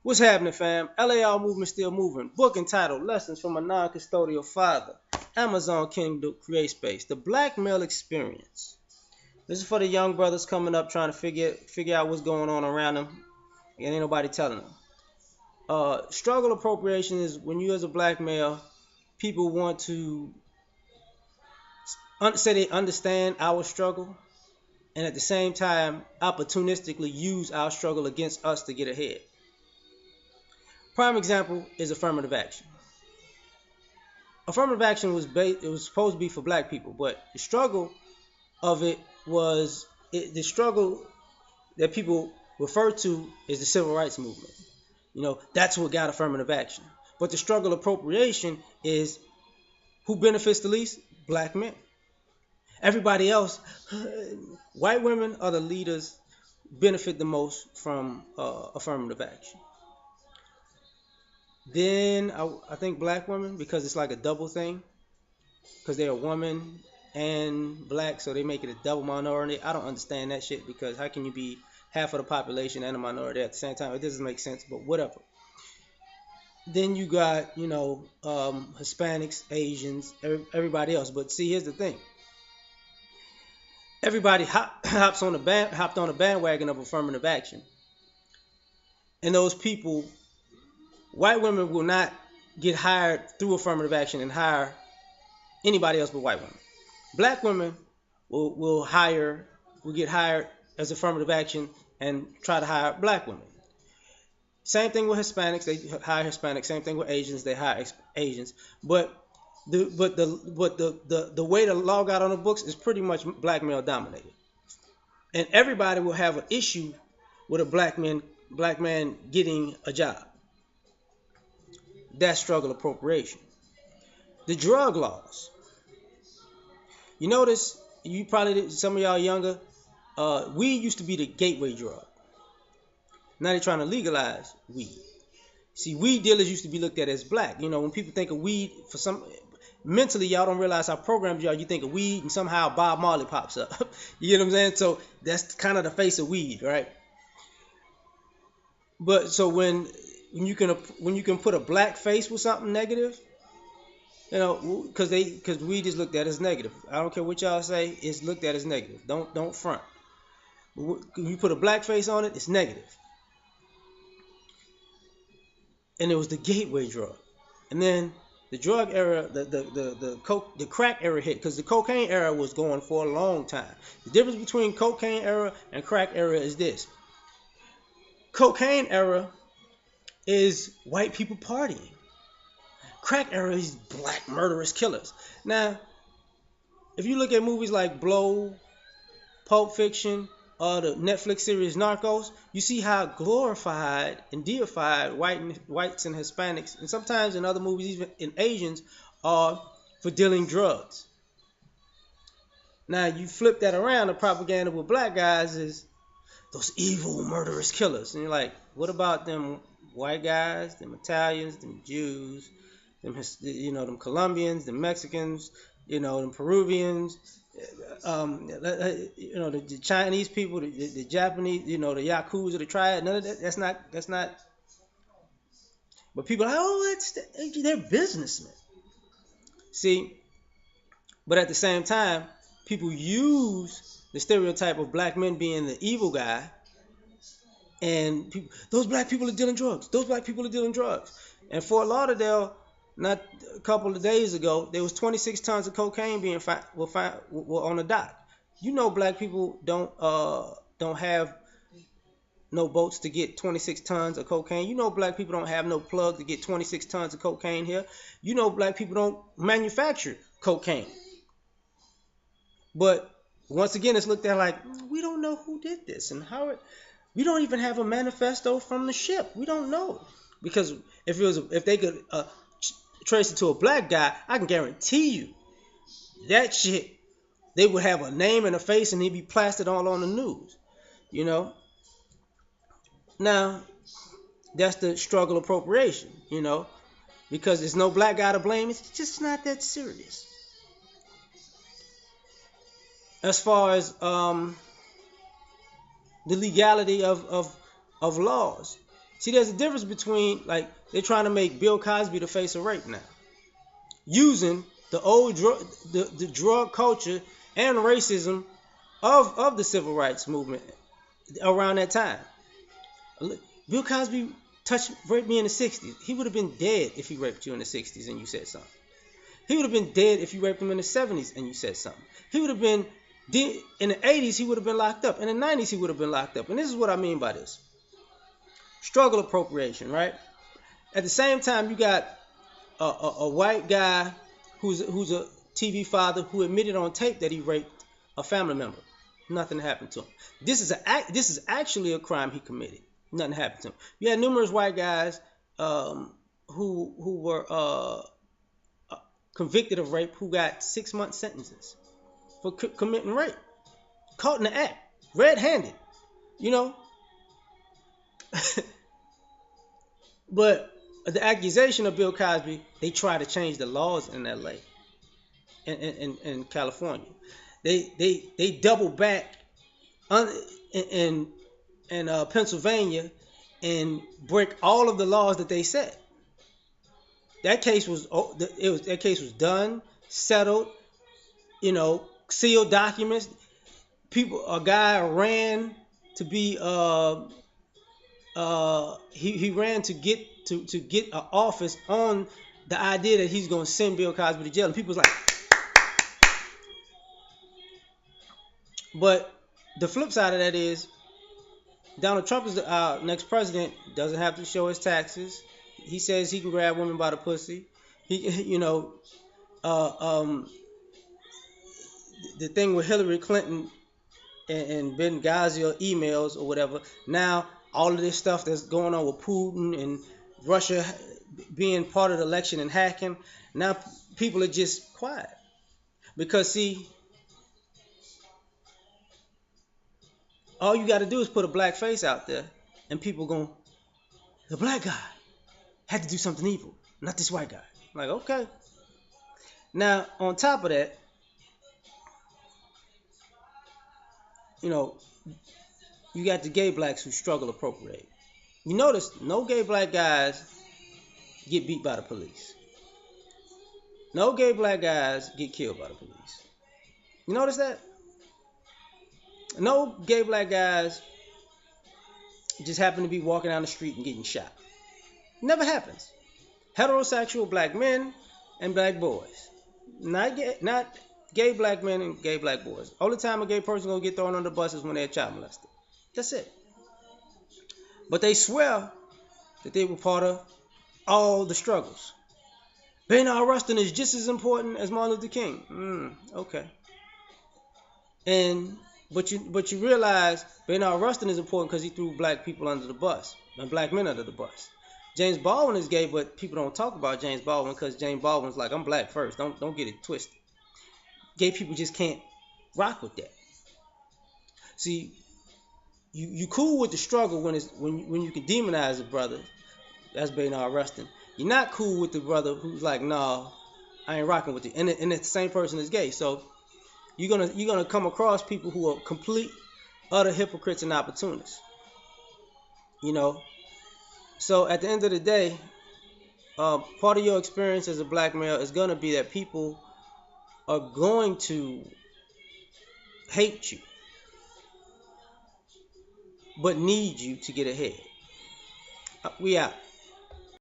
What's happening, fam? L.A.R. movement still moving. Book entitled Lessons from a Non-Custodial Father. Amazon Kindle Create Space. The Black Male Experience. This is for the young brothers coming up trying to figure out what's going on around them, and ain't nobody telling them. Struggle appropriation is when you as a black male, people want to say they understand our struggle, and at the same time opportunistically use our struggle against us to get ahead. Prime example is affirmative action. Affirmative action it was supposed to be for black people, but the struggle of it was the struggle that people refer to is the civil rights movement. That's what got affirmative action. But the struggle appropriation is who benefits the least? Black men. Everybody else, white women are the leaders, benefit the most from affirmative action. Then I think black women, because it's like a double thing, because they're a woman and black, so they make it a double minority. I don't understand that shit, because how can you be half of the population and a minority at the same time? It doesn't make sense, but whatever. Then you got, Hispanics, Asians, everybody else. But see, here's the thing. Everybody hopped on the bandwagon of affirmative action. And those people, white women will not get hired through affirmative action and hire anybody else but white women. Black women will get hired as affirmative action and try to hire black women. Same thing with Hispanics, they hire Hispanics. Same thing with Asians, they hire Asians. But the way the law got on the books is pretty much black male dominated. And everybody will have an issue with a black man getting a job. That's struggle appropriation. The drug laws. You notice, some of y'all younger, weed used to be the gateway drug. Now they're trying to legalize weed. See, weed dealers used to be looked at as black. When people think of weed, mentally y'all don't realize how programmed you are. You think of weed and somehow Bob Marley pops up. You get what I'm saying? So that's kind of the face of weed, right? But so when you can put a black face with something negative, because weed is looked at as negative. I don't care what y'all say, it's looked at as negative. Don't front. But when you put a black face on it, it's negative. And it was the gateway drug. And then the drug era, the crack era hit, because the cocaine era was going for a long time. The difference between cocaine era and crack era is this. Cocaine era is white people partying. Crack era is black murderous killers. Now, if you look at movies like Blow, Pulp Fiction, or the Netflix series Narcos, you see how glorified and deified whites and Hispanics, and sometimes in other movies, even in Asians, are for dealing drugs. Now, you flip that around, the propaganda with black guys is those evil, murderous killers. And you're like, what about them white guys, them Italians, them Jews, them Colombians, them Mexicans, them Peruvians, the Chinese people, the Japanese, the Yakuza, the triad. None of that. That's not. But people are like, they're businessmen. See, but at the same time, people use the stereotype of black men being the evil guy, and those black people are dealing drugs. Those black people are dealing drugs. And Fort Lauderdale, not a couple of days ago, there was 26 tons of cocaine were on the dock. Black people don't have no boats to get 26 tons of cocaine. Black people don't have no plug to get 26 tons of cocaine here. Black people don't manufacture cocaine. But once again, it's looked at like, we don't know who did this and how we don't even have a manifesto from the ship. We don't know. Because if they could trace it to a black guy, I can guarantee you that shit, they would have a name and a face and he'd be plastered all on the news. Now, that's the struggle appropriation, because there's no black guy to blame. It's just not that serious. As far as the legality of laws, See, there's a difference between, like, they're trying to make Bill Cosby the face of rape now, using the old the drug culture and racism of the civil rights movement around that time. Bill Cosby raped me in the 60s. He would have been dead if he raped you in the 60s and you said something. He would have been dead if you raped him in the 70s and you said something. He would have been dead in the 80s. He would have been locked up. In the 90s, he would have been locked up. And this is what I mean by this: struggle appropriation, right? At the same time, you got a white guy who's a TV father who admitted on tape that he raped a family member. Nothing happened to him. This is actually a crime he committed. Nothing happened to him. You had numerous white guys who were convicted of rape who got 6-month sentences for committing rape, caught in the act, red-handed, you know. But the accusation of Bill Cosby, they try to change the laws in L.A. in California. They double back in Pennsylvania and break all of the laws that they set. That case was done, settled, sealed documents. A guy ran to be he ran to get an office on the idea that he's going to send Bill Cosby to jail, and people was like. But the flip side of that is Donald Trump is the next president. Doesn't have to show his taxes. He says he can grab women by the pussy. The thing with Hillary Clinton and Benghazi emails or whatever. Now all of this stuff that's going on with Putin and Russia being part of the election and hacking. Now people are just quiet because see. All you got to do is put a black face out there, and people going, the black guy had to do something evil, not this white guy. I'm like, okay. Now, on top of that, you got the gay blacks who struggle to appropriate. You notice no gay black guys get beat by the police. No gay black guys get killed by the police. You notice that? No gay black guys just happen to be walking down the street and getting shot. Never happens. Heterosexual black men and black boys. Not gay black men and gay black boys. Only time a gay person gonna get thrown under the bus is when they're child molested. That's it. But they swear that they were part of all the struggles. Bayard Rustin is just as important as Martin Luther King. Okay. But you realize Bayard Rustin is important because he threw black people under the bus and black men under the bus. James Baldwin is gay, but people don't talk about James Baldwin because James Baldwin's like, I'm black first. Don't get it twisted. Gay people just can't rock with that. See, you cool with the struggle when you can demonize a brother. That's Bayard Rustin. You're not cool with the brother who's like, nah, I ain't rocking with you. And it's the same person is gay. So you're gonna come across people who are complete, utter hypocrites and opportunists. So at the end of the day, part of your experience as a black male is gonna be that people are going to hate you, but need you to get ahead. We out.